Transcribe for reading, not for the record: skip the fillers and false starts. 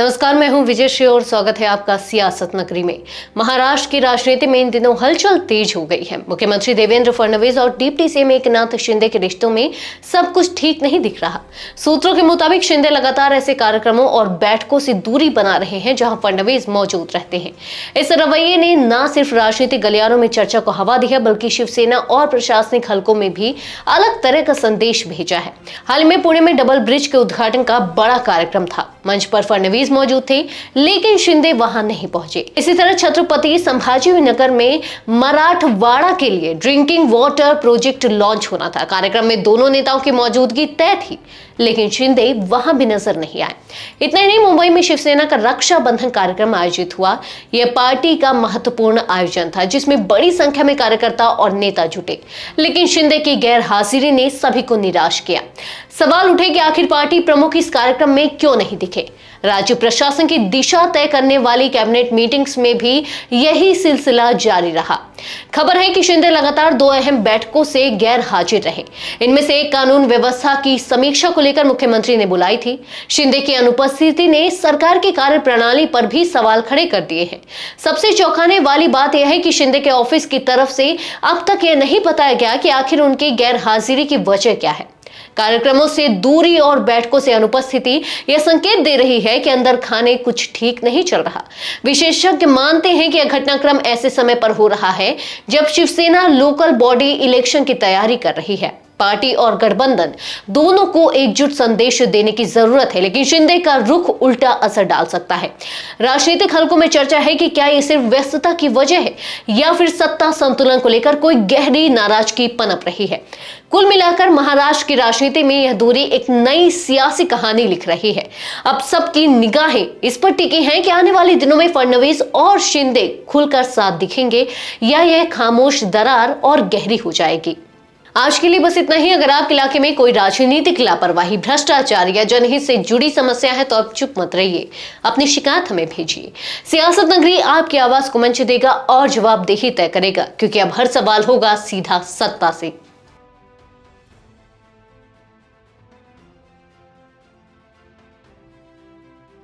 नमस्कार, मैं हूं विजय श्री और स्वागत है आपका सियासत नगरी में। महाराष्ट्र की राजनीति में इन दिनों हलचल तेज हो गई है। मुख्यमंत्री देवेंद्र फडणवीस और डिप्टी सीएम एकनाथ शिंदे के रिश्तों में सब कुछ ठीक नहीं दिख रहा। सूत्रों के मुताबिक शिंदे लगातार ऐसे कार्यक्रमों और बैठकों से दूरी बना रहे हैं जहां फडणवीस मौजूद रहते हैं। इस रवैये ने न सिर्फ राजनीतिक गलियारों में चर्चा को हवा दी है, बल्कि शिवसेना और प्रशासनिक हलकों में भी अलग तरह का संदेश भेजा है। हाल में पुणे में डबल ब्रिज के उद्घाटन का बड़ा कार्यक्रम था। मंच पर फडणवीस मौजूद थे, लेकिन शिंदे वहां नहीं पहुंचे। इसी तरह छत्रपति संभाजीनगर में मराठवाड़ा के लिए ड्रिंकिंग वाटर प्रोजेक्ट लॉन्च होना था। कार्यक्रम में दोनों नेताओं की मौजूदगी तय थी, लेकिन शिंदे वहां भी नजर नहीं आए। इतना ही नहीं, मुंबई में शिवसेना का रक्षाबंधन कार्यक्रम आयोजित हुआ। यह पार्टी का महत्वपूर्ण आयोजन था, जिसमें बड़ी संख्या में कार्यकर्ता और नेता जुटे, लेकिन शिंदे की गैर हाजिरी ने सभी को निराश किया। सवाल उठे कि आखिर पार्टी प्रमुख इस कार्यक्रम में क्यों नहीं दिखे। राज्य प्रशासन की दिशा तय करने वाली कैबिनेट मीटिंग्स में भी यही सिलसिला जारी रहा। खबर है कि शिंदे लगातार दो अहम बैठकों से गैर हाजिर रहे। इनमें से एक कानून व्यवस्था की समीक्षा को लेकर मुख्यमंत्री ने बुलाई थी। शिंदे की अनुपस्थिति ने सरकार की कार्यप्रणाली पर भी सवाल खड़े कर दिए हैं। सबसे चौंकाने वाली बात यह है कि शिंदे के ऑफिस की तरफ से अब तक यह नहीं बताया गया कि आखिर उनकी गैर हाजिरी की वजह क्या है। कार्यक्रमों से दूरी और बैठकों से अनुपस्थिति यह संकेत दे रही है कि अंदर खाने कुछ ठीक नहीं चल रहा। विशेषज्ञ मानते हैं कि यह घटनाक्रम ऐसे समय पर हो रहा है जब शिवसेना लोकल बॉडी इलेक्शन की तैयारी कर रही है। पार्टी और गठबंधन दोनों को एकजुट संदेश देने की जरूरत है, लेकिन शिंदे का रुख उल्टा असर डाल सकता है। राजनीतिक हलकों में चर्चा है कि क्या ये सिर्फ व्यस्तता की वजह है या फिर सत्ता संतुलन को लेकर कोई गहरी नाराजगी पनप रही है। कुल मिलाकर महाराष्ट्र की राजनीति में यह दूरी एक नई सियासी कहानी लिख रही है। अब सबकी निगाहें इस पर टिकी हैं कि आने वाले दिनों में फडणवीस और शिंदे खुलकर साथ दिखेंगे या यह खामोश दरार और गहरी हो जाएगी। आज के लिए बस इतना ही। अगर आपके इलाके में कोई राजनीतिक लापरवाही, भ्रष्टाचार या जनहित से जुड़ी समस्या है तो आप चुप मत रहिए, अपनी शिकायत हमें भेजिए। सियासत नगरी आपकी आवाज को मंच देगा और जवाबदेही तय करेगा, क्योंकि अब हर सवाल होगा सीधा सत्ता से।